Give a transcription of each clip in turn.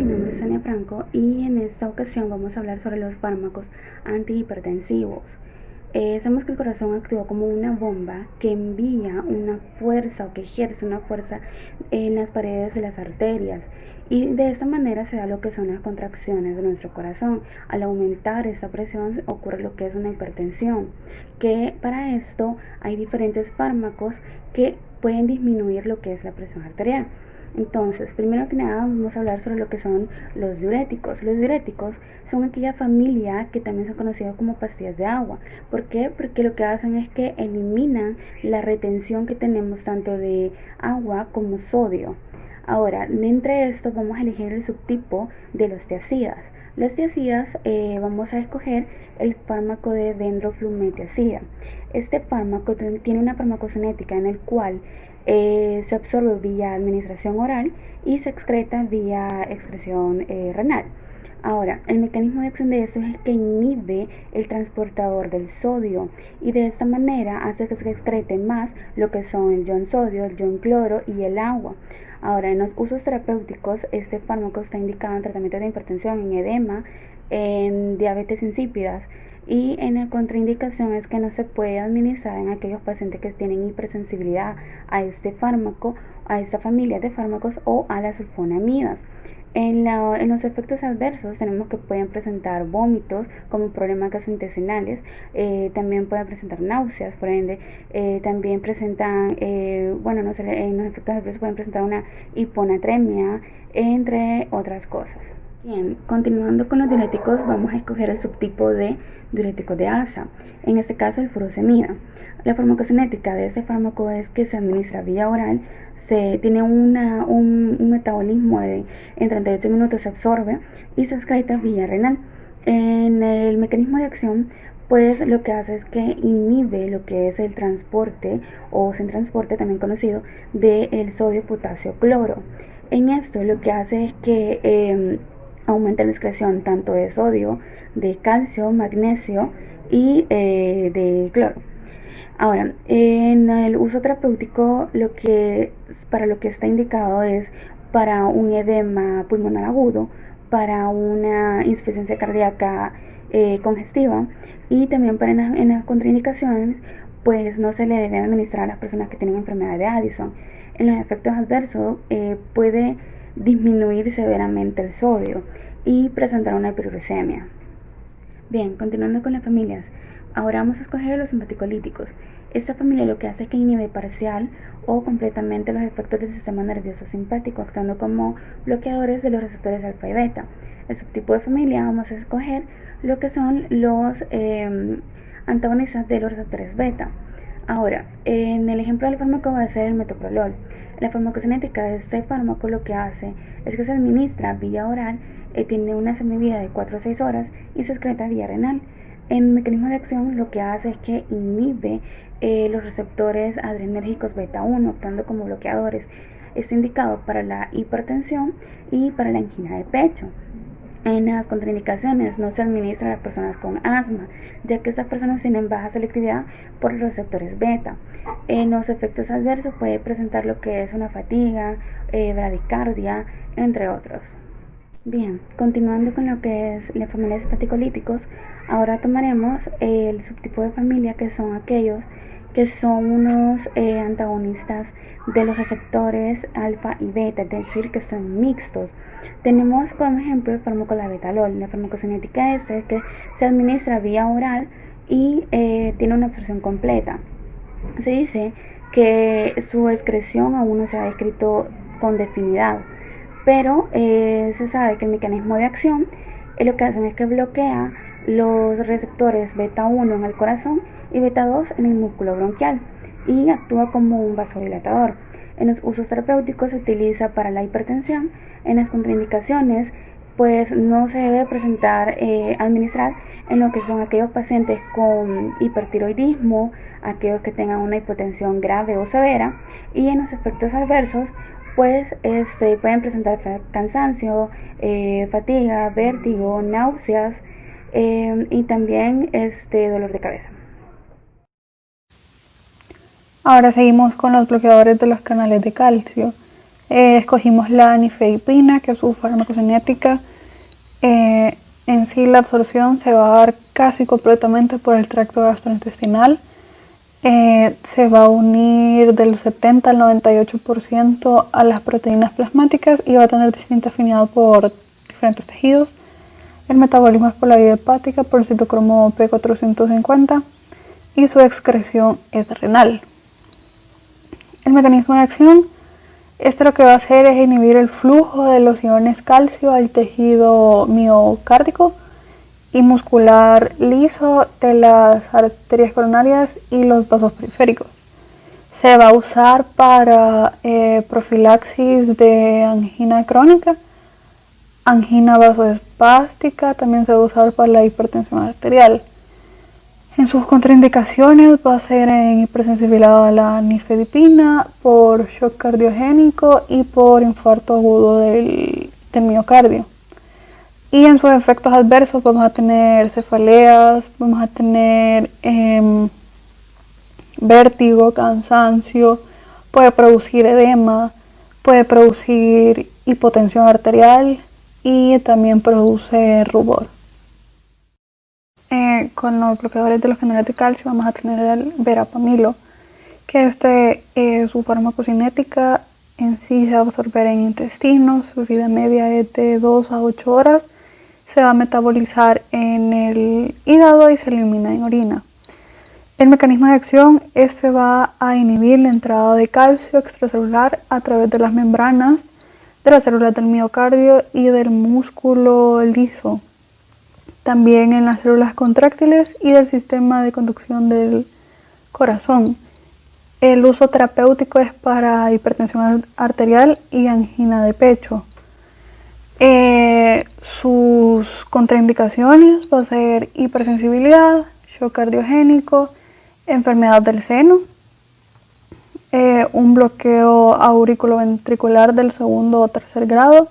mi nombre es Tania Franco y en esta ocasión vamos a hablar sobre los fármacos antihipertensivos. Sabemos que el corazón actúa como una bomba que envía una fuerza o que ejerce una fuerza en las paredes de las arterias y de esta manera se da lo que son las contracciones de nuestro corazón. Al aumentar esta presión ocurre lo que es una hipertensión, que para esto hay diferentes fármacos que pueden disminuir lo que es la presión arterial. Entonces, primero que nada vamos a hablar sobre lo que son los diuréticos. Los diuréticos son aquella familia que también son conocidos como pastillas de agua. ¿Por qué? Porque lo que hacen es que eliminan la retención que tenemos tanto de agua como sodio. Ahora, entre estos vamos a elegir el subtipo de los tiazidas. Los tiazidas vamos a escoger el fármaco de dendroflumethiazida. Este fármaco tiene una farmacocinética en el cual se absorbe vía administración oral y se excreta vía excreción renal. Ahora, el mecanismo de acción de esto es que inhibe el transportador del sodio y de esta manera hace que se excrete más lo que son el ion sodio, el ion cloro y el agua. Ahora, en los usos terapéuticos, este fármaco está indicado en tratamiento de hipertensión, en edema, en diabetes insípidas, y en la contraindicación es que no se puede administrar en aquellos pacientes que tienen hipersensibilidad a este fármaco, a esta familia de fármacos o a las sulfonamidas. En los efectos adversos tenemos que pueden presentar vómitos como problemas gastrointestinales, también pueden presentar náuseas, por ende también presentan, en los efectos adversos pueden presentar una hiponatremia, entre otras cosas. Bien, continuando con los diuréticos, vamos a escoger el subtipo de diuréticos de asa, en este caso el furosemida. La farmacocinética de este fármaco es que se administra vía oral, tiene un metabolismo en 38 minutos se absorbe y se excreta vía renal. En el mecanismo de acción, pues lo que hace es que inhibe lo que es el transporte o sin transporte, también conocido, del sodio, potasio, cloro. En esto lo que hace es que aumenta la excreción tanto de sodio, de calcio, magnesio y de cloro. Ahora, en el uso terapéutico, para lo que está indicado es para un edema pulmonar agudo, para una insuficiencia cardíaca congestiva y también en las contraindicaciones, pues no se le debe administrar a las personas que tienen enfermedad de Addison. En los efectos adversos puede disminuir severamente el sodio y presentar una hiperuricemia. Bien, continuando con las familias, ahora vamos a escoger los simpaticolíticos. Esta familia lo que hace es que inhibe parcial o completamente los efectos del sistema nervioso simpático, actuando como bloqueadores de los receptores alfa y beta. El subtipo de familia vamos a escoger lo que son los antagonistas de los receptores beta. Ahora, en el ejemplo del fármaco va a ser el metoprolol. La farmacocinética de este fármaco lo que hace es que se administra vía oral, tiene una semivida de 4 a 6 horas y se excreta vía renal. En el mecanismo de acción lo que hace es que inhibe los receptores adrenérgicos beta 1, actuando como bloqueadores. Está indicado para la hipertensión y para la angina de pecho. En las contraindicaciones no se administra a las personas con asma, ya que estas personas tienen baja selectividad por los receptores beta. En los efectos adversos puede presentar lo que es una fatiga, bradicardia, entre otros. Bien, continuando con lo que es la familia de simpaticolíticos, ahora tomaremos el subtipo de familia, que son aquellos que son unos antagonistas de los receptores alfa y beta, es decir, que son mixtos. Tenemos como ejemplo el fármaco labetalol. La farmacocinética es que se administra vía oral y tiene una absorción completa. Se dice que su excreción aún no se ha descrito con definidad, pero se sabe que el mecanismo de acción lo que hacen es que bloquea los receptores beta 1 en el corazón y beta 2 en el músculo bronquial y actúa como un vasodilatador. En los usos terapéuticos se utiliza para la hipertensión. En las contraindicaciones, pues no se debe administrar en lo que son aquellos pacientes con hipertiroidismo, aquellos que tengan una hipotensión grave o severa, y en los efectos adversos pues pueden presentar cansancio, fatiga, vértigo, náuseas y también dolor de cabeza. Ahora seguimos con los bloqueadores de los canales de calcio. Escogimos la nifedipina, que es su farmacocinética. En sí la absorción se va a dar casi completamente por el tracto gastrointestinal. Se va a unir del 70 al 98% a las proteínas plasmáticas y va a tener distinta afinidad por diferentes tejidos. El metabolismo es por la vía hepática, por el citocromo P450 y su excreción es renal. El mecanismo de acción, lo que va a hacer es inhibir el flujo de los iones calcio al tejido miocárdico y muscular liso de las arterias coronarias y los vasos periféricos. Se va a usar para profilaxis de angina crónica, angina vasoespástica, también se va a usar para la hipertensión arterial. En sus contraindicaciones va a ser en hipersensibilidad a la nifedipina, por shock cardiogénico y por infarto agudo del miocardio. Y en sus efectos adversos vamos a tener cefaleas, vamos a tener vértigo, cansancio, puede producir edema, puede producir hipotensión arterial y también produce rubor. Con los bloqueadores de los canales de calcio vamos a tener el verapamilo, que su farmacocinética en sí se va a absorber en intestinos, su vida media es de 2 a 8 horas, se va a metabolizar en el hígado y se elimina en orina. El mecanismo de acción va a inhibir la entrada de calcio extracelular a través de las membranas de las células del miocardio y del músculo liso, también en las células contráctiles y del sistema de conducción del corazón. El uso terapéutico es para hipertensión arterial y angina de pecho. Sus contraindicaciones va a ser hipersensibilidad, shock cardiogénico, enfermedad del seno, un bloqueo auriculoventricular del 2º o 3er grado,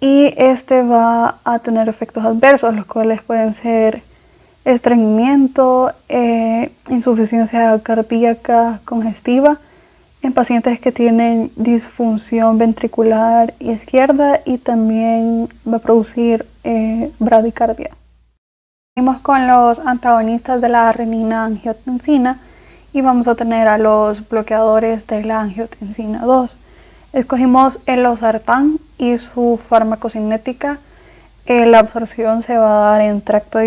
y va a tener efectos adversos, los cuales pueden ser estreñimiento, insuficiencia cardíaca congestiva en pacientes que tienen disfunción ventricular izquierda, y también va a producir bradicardia. Seguimos con los antagonistas de la renina-angiotensina y vamos a tener a los bloqueadores de la angiotensina 2. Escogimos el losartán y su farmacocinética. La absorción se va a dar en tracto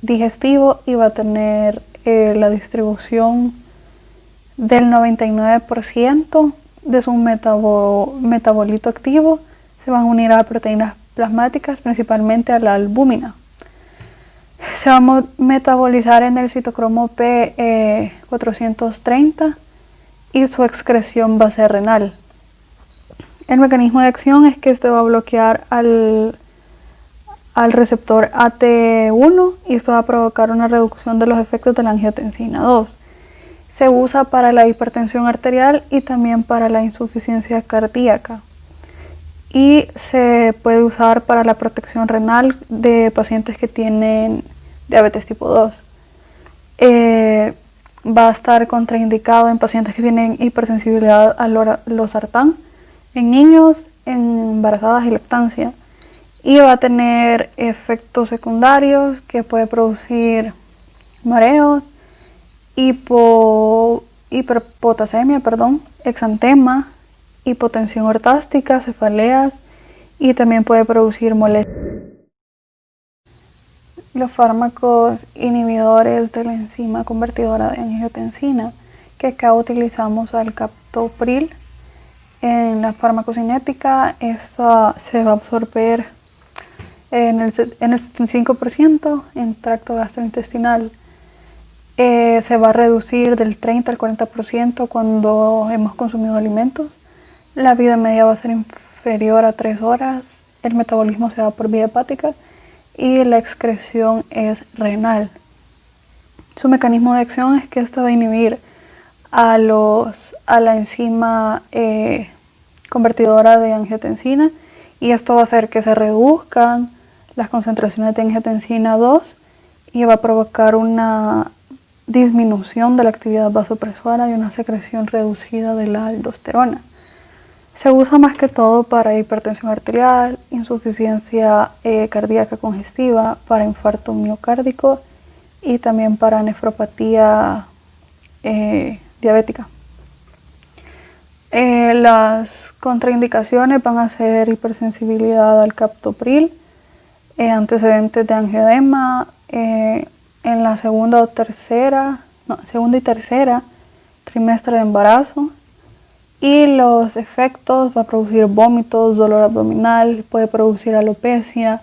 digestivo y va a tener la distribución del 99% de su metabolito activo. Se van a unir a proteínas plasmáticas, principalmente a la albúmina. Se va a metabolizar en el citocromo P430 y su excreción va a ser renal. El mecanismo de acción es que va a bloquear al receptor AT1 y esto va a provocar una reducción de los efectos de la angiotensina 2. Se usa para la hipertensión arterial y también para la insuficiencia cardíaca. Y se puede usar para la protección renal de pacientes que tienen diabetes tipo 2. Va a estar contraindicado en pacientes que tienen hipersensibilidad al losartán, en niños, en embarazadas y lactancia. Y va a tener efectos secundarios que puede producir mareos, hiperpotasemia, exantema, hipotensión ortástica, cefaleas, y también puede producir molestias. Los fármacos inhibidores de la enzima convertidora de angiotensina, que acá utilizamos al captopril. En la farmacocinética, esta se va a absorber en el 75% en tracto gastrointestinal. Se va a reducir del 30 al 40% cuando hemos consumido alimentos. La vida media va a ser inferior a 3 horas. El metabolismo se da por vía hepática y la excreción es renal. Su mecanismo de acción es que esta va a inhibir a la enzima convertidora de angiotensina, y esto va a hacer que se reduzcan las concentraciones de angiotensina 2 y va a provocar una disminución de la actividad vasopresora y una secreción reducida de la aldosterona. Se usa más que todo para hipertensión arterial, insuficiencia cardíaca congestiva, para infarto miocárdico y también para nefropatía diabética. Las contraindicaciones van a ser hipersensibilidad al captopril, antecedentes de angioedema en la segunda y tercera trimestre de embarazo, y los efectos va a producir vómitos, dolor abdominal, puede producir alopecia,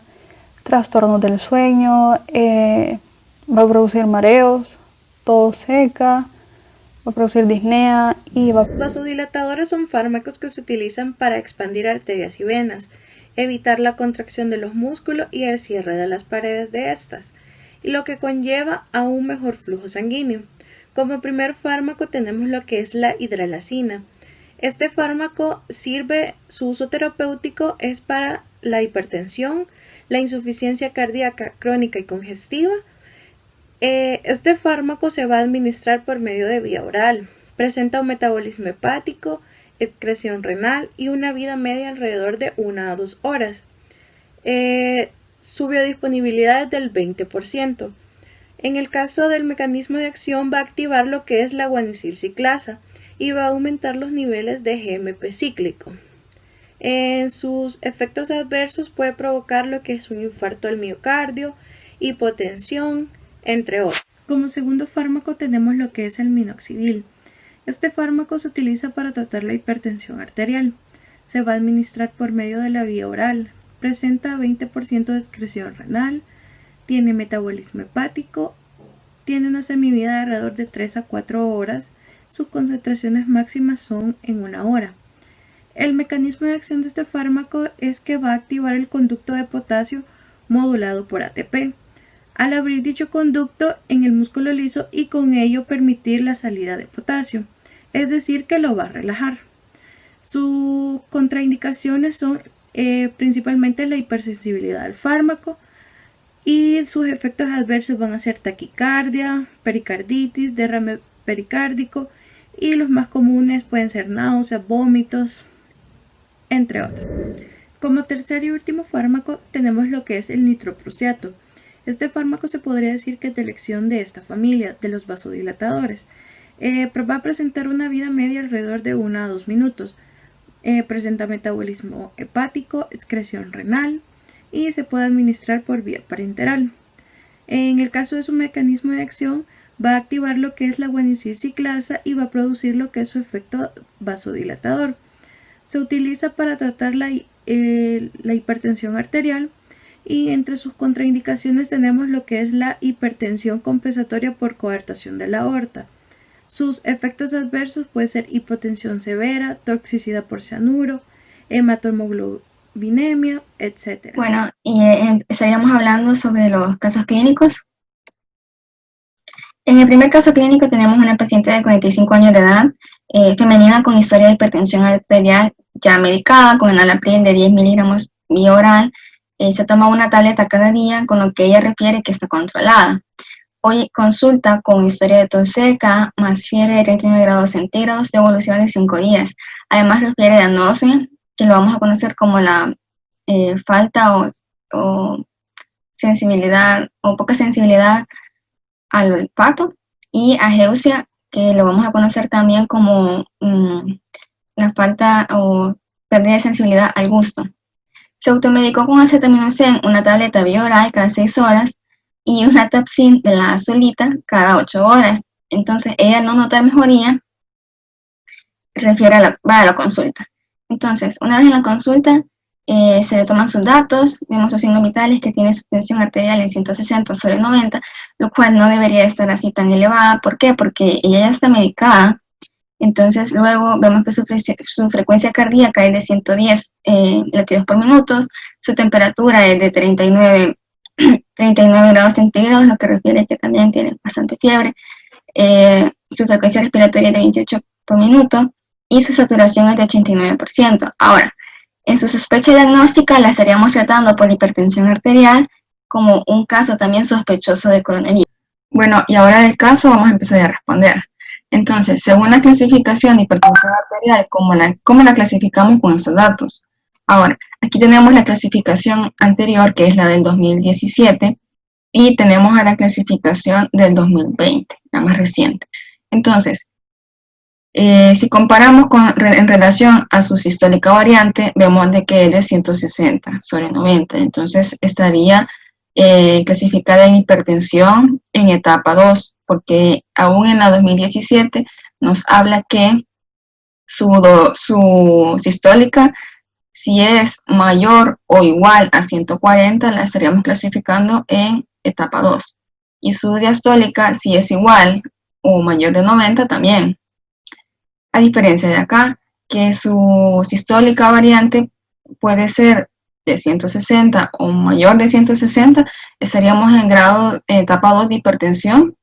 trastornos del sueño, va a producir mareos, tos seca, va a producir disnea y va a... Los vasodilatadores son fármacos que se utilizan para expandir arterias y venas, evitar la contracción de los músculos y el cierre de las paredes de estas, y lo que conlleva a un mejor flujo sanguíneo. Como primer fármaco tenemos lo que es la hidralazina. Este fármaco su uso terapéutico es para la hipertensión, la insuficiencia cardíaca crónica y congestiva. Este fármaco se va a administrar por medio de vía oral. Presenta un metabolismo hepático, excreción renal y una vida media alrededor de 1 a 2 horas. Su biodisponibilidad es del 20%. En el caso del mecanismo de acción va a activar lo que es la guanicilciclasa y va a aumentar los niveles de GMP cíclico. En sus efectos adversos puede provocar lo que es un infarto al miocardio, hipotensión, entre otros. Como segundo fármaco tenemos lo que es el minoxidil. Este fármaco se utiliza para tratar la hipertensión arterial. Se va a administrar por medio de la vía oral. Presenta 20% de excreción renal, tiene metabolismo hepático, tiene una semivida de alrededor de 3 a 4 horas. Sus concentraciones máximas son en 1 hora. El mecanismo de acción de este fármaco es que va a activar el conducto de potasio modulado por ATP, al abrir dicho conducto en el músculo liso y con ello permitir la salida de potasio, es decir que lo va a relajar. Sus contraindicaciones son principalmente la hipersensibilidad al fármaco, y sus efectos adversos van a ser taquicardia, pericarditis, derrame pericárdico, y los más comunes pueden ser náuseas, vómitos, entre otros. Como tercer y último fármaco tenemos lo que es el nitroprusiato. Este fármaco se podría decir que es de elección de esta familia, de los vasodilatadores. Va a presentar una vida media alrededor de 1 a 2 minutos. Presenta metabolismo hepático, excreción renal y se puede administrar por vía parenteral. En el caso de su mecanismo de acción, va a activar lo que es la guanicilciclasa y va a producir lo que es su efecto vasodilatador. Se utiliza para tratar la hipertensión arterial, y entre sus contraindicaciones tenemos lo que es la hipertensión compensatoria por coartación de la aorta. Sus efectos adversos pueden ser hipotensión severa, toxicidad por cianuro, hematomoglobinemia, etc. Bueno, y estaríamos hablando sobre los casos clínicos. En el primer caso clínico tenemos una paciente de 45 años de edad, femenina con historia de hipertensión arterial ya medicada con enalapril de 10 miligramos vía oral. Se toma una tableta cada día, con lo que ella refiere que está controlada. Hoy consulta con historia de tos seca, más fiebre de 39 grados centígrados, de evolución de 5 días. Además refiere de anosmia, que lo vamos a conocer como la falta o sensibilidad o poca sensibilidad al olfato, y ageusia, que lo vamos a conocer también como la falta o pérdida de sensibilidad al gusto. Se automedicó con acetaminofén, una tableta vía oral cada 6 horas y una Tapsin de la azulita cada 8 horas. Entonces ella no nota mejoría, va a la consulta. Entonces, una vez en la consulta, se le toman sus datos, vemos sus signos vitales, que tiene su tensión arterial en 160 sobre 90, lo cual no debería estar así tan elevada. ¿Por qué? Porque ella ya está medicada. Entonces luego vemos que su frecuencia cardíaca es de 110 latidos por minuto, su temperatura es de 39 grados centígrados, lo que refiere que también tiene bastante fiebre. Su frecuencia respiratoria es de 28 por minuto y su saturación es de 89%. Ahora, en su sospecha diagnóstica la estaríamos tratando por hipertensión arterial como un caso también sospechoso de coronavirus. Bueno, y ahora del caso vamos a empezar a responder. Entonces, según la clasificación de hipertensión arterial, ¿cómo la clasificamos con estos datos? Ahora, aquí tenemos la clasificación anterior, que es la del 2017, y tenemos a la clasificación del 2020, la más reciente. Entonces, si comparamos en relación a su sistólica variante, vemos de que es de 160 sobre 90. Entonces, estaría clasificada en hipertensión en etapa 2, porque aún en la 2017 nos habla que su sistólica, si es mayor o igual a 140, la estaríamos clasificando en etapa 2. Y su diastólica, si es igual o mayor de 90, también. A diferencia de acá, que su sistólica variante puede ser de 160 o mayor de 160, estaríamos en etapa 2 de hipertensión,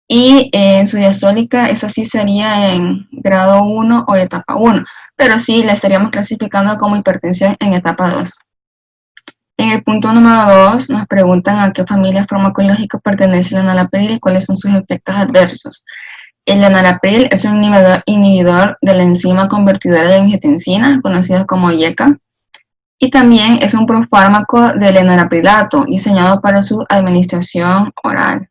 y en su diastólica esa sí sería en grado 1 o etapa 1, pero sí la estaríamos clasificando como hipertensión en etapa 2. En el punto número 2 nos preguntan a qué familia farmacológica pertenece el enalapril y cuáles son sus efectos adversos. El enalapril es un inhibidor de la enzima convertidora de angiotensina, conocida como IECA, y también es un profármaco del enalaprilato, diseñado para su administración oral.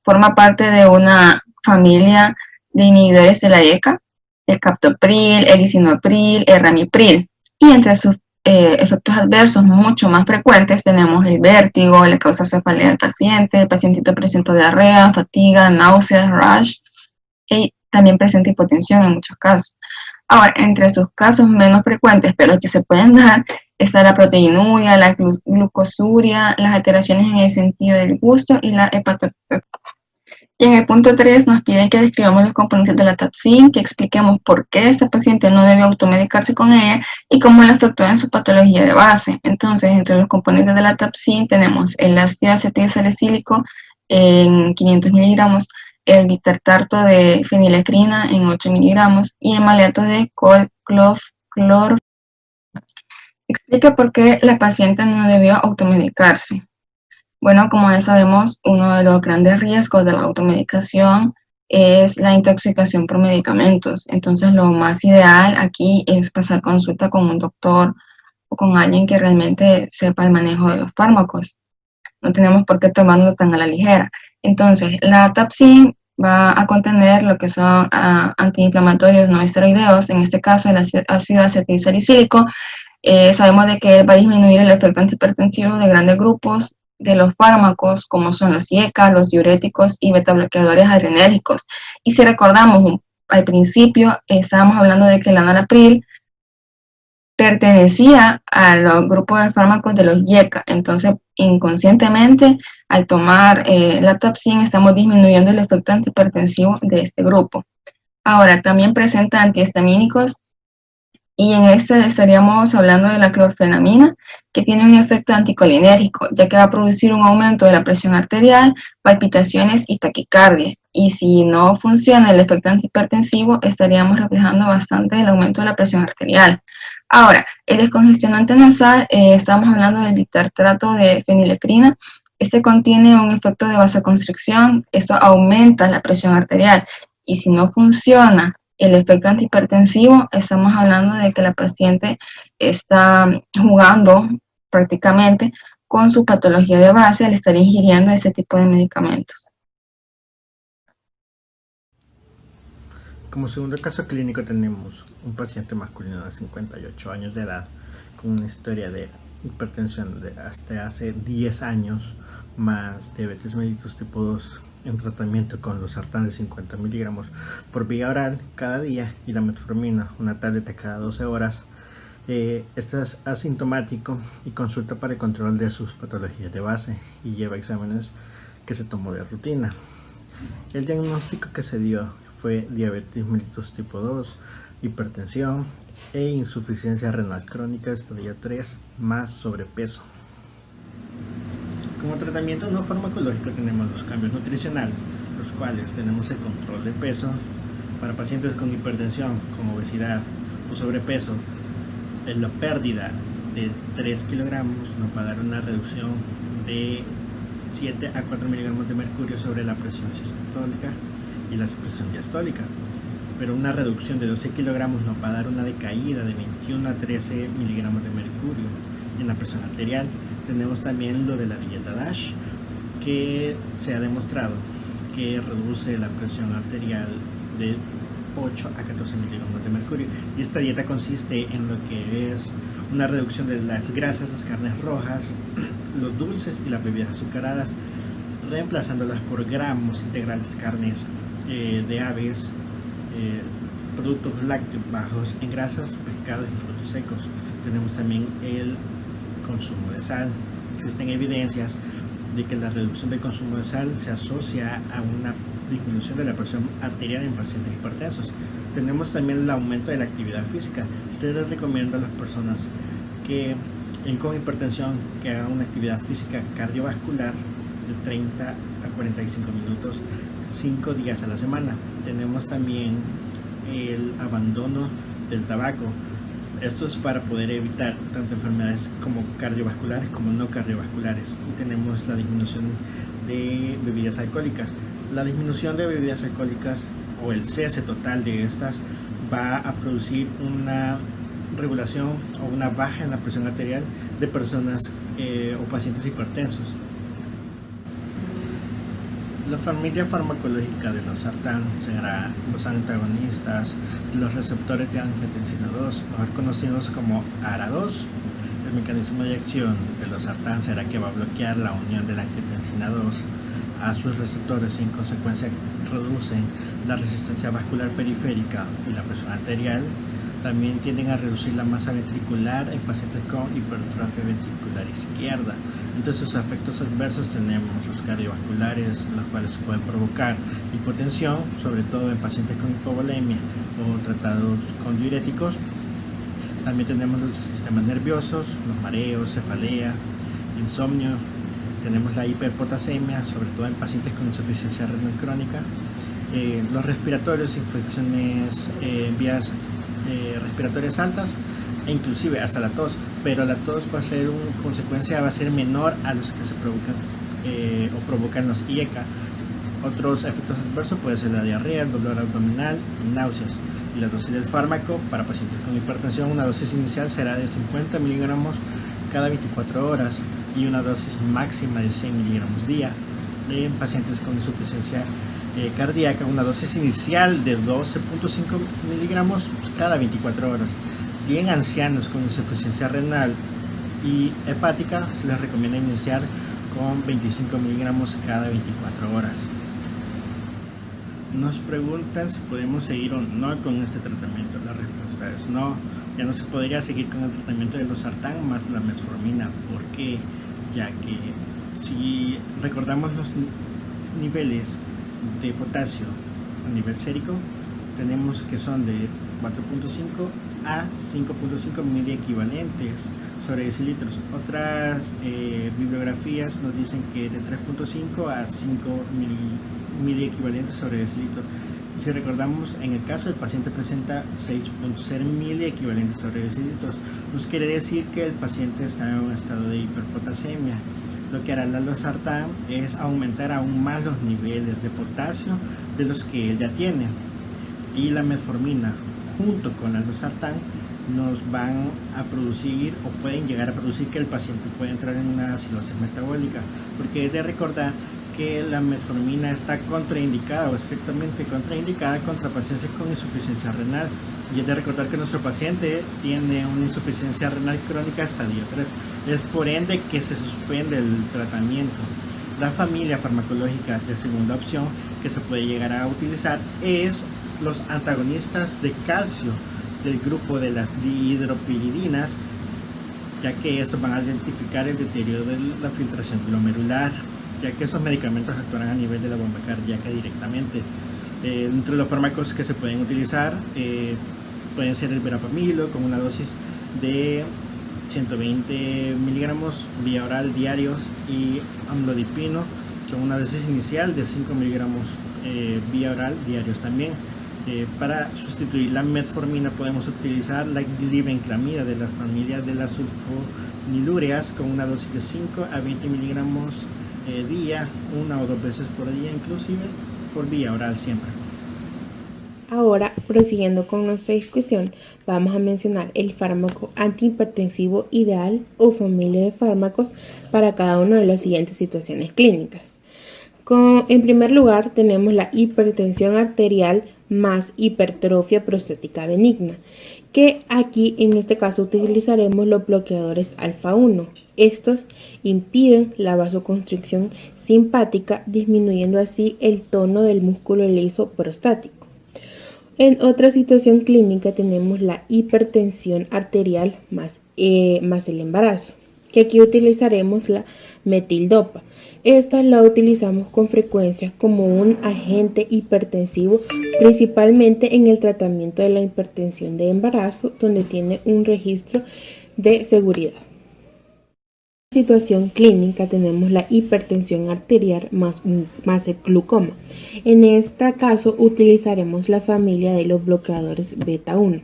Forma parte de una familia de inhibidores de la IECA, el captopril, el lisinopril, el ramipril, y entre sus efectos adversos mucho más frecuentes tenemos el vértigo, la causa cefalea del paciente, el pacientito presenta diarrea, fatiga, náuseas, rash, y también presenta hipotensión en muchos casos. Ahora, entre sus casos menos frecuentes, pero que se pueden dar, está la proteinuria, la glucosuria, las alteraciones en el sentido del gusto y la hepatotoxicidad. Y en el punto 3 nos piden que describamos los componentes de la Tapsin, que expliquemos por qué esta paciente no debe automedicarse con ella y cómo le afectó en su patología de base. Entonces, entre los componentes de la Tapsin tenemos el ácido acetilsalicílico en 500 miligramos, el bitartrato de fenilefrina en 8 miligramos y el maleato de cloro. Explica por qué la paciente no debió automedicarse. Bueno, como ya sabemos, uno de los grandes riesgos de la automedicación es la intoxicación por medicamentos. Entonces, lo más ideal aquí es pasar consulta con un doctor o con alguien que realmente sepa el manejo de los fármacos. No tenemos por qué tomarlo tan a la ligera. Entonces, la Tapsin va a contener lo que son antiinflamatorios no esteroideos, en este caso el ácido acetilsalicílico. Sabemos de que va a disminuir el efecto antihipertensivo de grandes grupos de los fármacos, como son los IECA, los diuréticos y betabloqueadores adrenérgicos. Y si recordamos, al principio estábamos hablando de que el enalapril pertenecía al grupo de fármacos de los IECA. Entonces, inconscientemente, al tomar la Tapsin, estamos disminuyendo el efecto antihipertensivo de este grupo. Ahora, también presenta antihistamínicos, y en este estaríamos hablando de la clorfenamina, que tiene un efecto anticolinérgico, ya que va a producir un aumento de la presión arterial, palpitaciones y taquicardia. Y si no funciona el efecto antihipertensivo, estaríamos reflejando bastante el aumento de la presión arterial. Ahora, el descongestionante nasal, estamos hablando del bitartrato de fenilefrina. Este contiene un efecto de vasoconstricción, esto aumenta la presión arterial. Y si no funciona el efecto antihipertensivo, estamos hablando de que la paciente está jugando prácticamente con su patología de base al estar ingiriendo ese tipo de medicamentos. Como segundo caso clínico tenemos un paciente masculino de 58 años de edad con una historia de hipertensión de hasta hace 10 años, más diabetes mellitus tipo 2 en tratamiento con losartán de 50 miligramos por vía oral cada día y la metformina, una tableta cada 12 horas. Este es asintomático y consulta para el control de sus patologías de base y lleva exámenes que se tomó de rutina. El diagnóstico que se dio fue diabetes mellitus tipo 2, hipertensión e insuficiencia renal crónica estadio 3 más sobrepeso. Como tratamiento no farmacológico tenemos los cambios nutricionales, los cuales tenemos el control de peso para pacientes con hipertensión, con obesidad o sobrepeso. En la pérdida de 3 kilogramos nos va a dar una reducción de 7 a 4 miligramos de mercurio sobre la presión sistólica y la expresión diastólica. Pero una reducción de 12 kilogramos nos va a dar una decaída de 21 a 13 miligramos de mercurio en la presión arterial. Tenemos también lo de la dieta DASH, que se ha demostrado que reduce la presión arterial de 8 a 14 miligramos de mercurio. Y esta dieta consiste en lo que es una reducción de las grasas, las carnes rojas, los dulces y las bebidas azucaradas, reemplazándolas por gramos integrales, carnes de aves, productos lácteos bajos en grasas, pescados y frutos secos. Tenemos también el consumo de sal. Existen evidencias de que la reducción del consumo de sal se asocia a una disminución de la presión arterial en pacientes hipertensos. Tenemos también el aumento de la actividad física. Se les recomienda a las personas que con hipertensión que hagan una actividad física cardiovascular de 30 a 45 minutos 5 días a la semana. Tenemos también el abandono del tabaco. Esto es para poder evitar tanto enfermedades como cardiovasculares como no cardiovasculares. Y tenemos la disminución de bebidas alcohólicas. La disminución de bebidas alcohólicas o el cese total de estas va a producir una regulación o una baja en la presión arterial de personas o pacientes hipertensos. La familia farmacológica de los sartán será los antagonistas de los receptores de angiotensina 2, mejor conocidos como ARA2. El mecanismo de acción de los sartán será que va a bloquear la unión de la angiotensina 2 a sus receptores y en consecuencia reducen la resistencia vascular periférica y la presión arterial. También tienden a reducir la masa ventricular en pacientes con hipertrofia ventricular izquierda. Entre sus efectos adversos tenemos los cardiovasculares, los cuales pueden provocar hipotensión, sobre todo en pacientes con hipovolemia o tratados con diuréticos. También tenemos los sistemas nerviosos, los mareos, cefalea, insomnio. Tenemos la hiperpotasemia, sobre todo en pacientes con insuficiencia renal crónica. Los respiratorios, infecciones vías respiratorias altas e inclusive hasta la tos, pero la tos va a ser consecuencia va a ser menor a los que se provocan o provocan los IECA. Otros efectos adversos puede ser la diarrea, el dolor abdominal, náuseas. Y la dosis del fármaco para pacientes con hipertensión, una dosis inicial será de 50 miligramos cada 24 horas y una dosis máxima de 100 miligramos día. En pacientes con insuficiencia cardíaca, una dosis inicial de 12.5 miligramos cada 24 horas. Y en ancianos con insuficiencia renal y hepática se les recomienda iniciar con 25 miligramos cada 24 horas. Nos preguntan si podemos seguir o no con este tratamiento. La respuesta es no. Ya no se podría seguir con el tratamiento de los sartán más la metformina. ¿Por qué? Ya que si recordamos los niveles de potasio a nivel sérico, tenemos que son de 4.5 a 5.5 miliequivalentes sobre decilitros. Otras bibliografías nos dicen que de 3.5 a 5 miliequivalentes sobre decilitro. Y si recordamos, en el caso del paciente presenta 6.0 miliequivalentes sobre decilitros, nos quiere decir que el paciente está en un estado de hiperpotasemia. Lo que hará la losartán es aumentar aún más los niveles de potasio de los que él ya tiene. Y la metformina junto con la losartán nos van a producir o pueden llegar a producir que el paciente pueda entrar en una acidosis metabólica, porque es de recordar que la metformina está contraindicada o estrictamente contraindicada contra pacientes con insuficiencia renal, y es de recordar que nuestro paciente tiene una insuficiencia renal crónica estadio 3, es por ende que se suspende el tratamiento. La familia farmacológica de segunda opción que se puede llegar a utilizar es los antagonistas de calcio del grupo de las dihidropiridinas, ya que estos van a identificar el deterioro de la filtración glomerular, ya que esos medicamentos actúan a nivel de la bomba cardíaca directamente. Entre los fármacos que se pueden utilizar pueden ser el verapamilo con una dosis de 120 miligramos vía oral diarios y amlodipino con una dosis inicial de 5 miligramos vía oral diarios también. Para sustituir la metformina podemos utilizar la glibenclamida de la familia de las sulfonilúreas con una dosis de 5 a 20 miligramos día, una o dos veces por día inclusive. por vía oral siempre. Ahora, prosiguiendo con nuestra discusión, vamos a mencionar el fármaco antihipertensivo ideal o familia de fármacos para cada una de las siguientes situaciones clínicas. En primer lugar, tenemos la hipertensión arterial más hipertrofia prostática benigna, que aquí en este caso utilizaremos los bloqueadores alfa 1. Estos impiden la vasoconstricción simpática, disminuyendo así el tono del músculo liso prostático. En otra situación clínica tenemos la hipertensión arterial más el embarazo, que aquí utilizaremos la metildopa. Esta la utilizamos con frecuencia como un agente hipertensivo, principalmente en el tratamiento de la hipertensión de embarazo, donde tiene un registro de seguridad. En situación clínica tenemos la hipertensión arterial más el glucoma. En este caso utilizaremos la familia de los bloqueadores beta 1.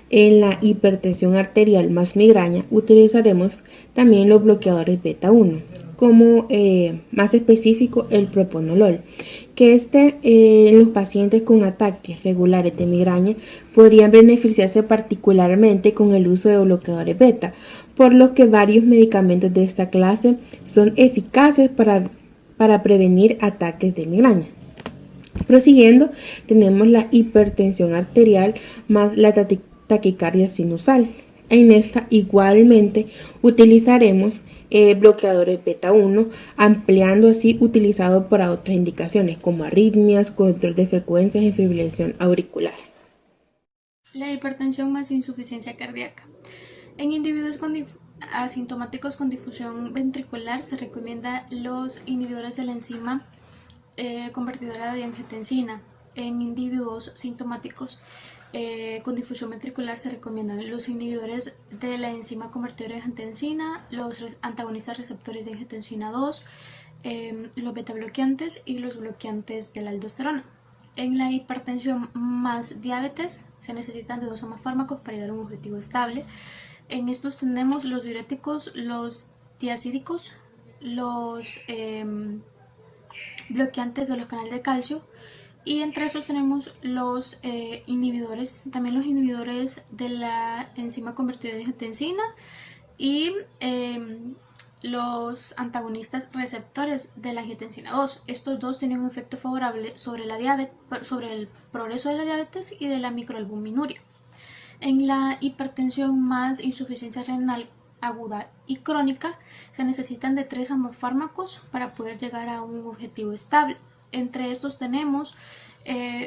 En la hipertensión arterial más migraña utilizaremos también los bloqueadores beta 1, como más específico el propanolol, que en los pacientes con ataques regulares de migraña podrían beneficiarse particularmente con el uso de bloqueadores beta, por lo que varios medicamentos de esta clase son eficaces para prevenir ataques de migraña. Prosiguiendo, tenemos la hipertensión arterial más la taquicardia sinusal. En esta igualmente utilizaremos bloqueadores beta 1, ampliando así utilizado para otras indicaciones como arritmias, control de frecuencias y fibrilación auricular. La hipertensión más insuficiencia cardíaca. En individuos asintomáticos con difusión ventricular se recomienda los inhibidores de la enzima convertidora de angiotensina. En individuos sintomáticos con difusión ventricular se recomiendan los inhibidores de la enzima convertidora de angiotensina, los antagonistas receptores de angiotensina 2, los beta bloqueantes y los bloqueantes de la aldosterona. En la hipertensión más diabetes se necesitan de 2 o más fármacos para llegar a un objetivo estable. En estos tenemos los diuréticos, los tiacídicos, los bloqueantes de los canales de calcio, y entre esos tenemos los inhibidores, también los inhibidores de la enzima convertidora de angiotensina y los antagonistas receptores de la angiotensina 2. Estos dos tienen un efecto favorable sobre la diabetes, sobre el progreso de la diabetes y de la microalbuminuria. En la hipertensión más insuficiencia renal aguda y crónica se necesitan de 3 o más fármacos para poder llegar a un objetivo estable. Entre estos tenemos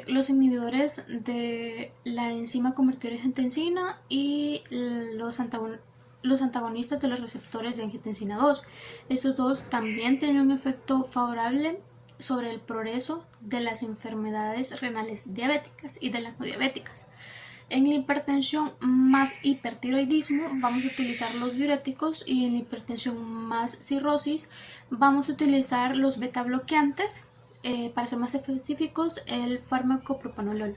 los inhibidores de la enzima convertidora de angiotensina y los antagonistas de los receptores de angiotensina 2. Estos dos también tienen un efecto favorable sobre el progreso de las enfermedades renales diabéticas y de las no diabéticas. En la hipertensión más hipertiroidismo vamos a utilizar los diuréticos, y en la hipertensión más cirrosis vamos a utilizar los beta bloqueantes, para ser más específicos el fármaco propanolol.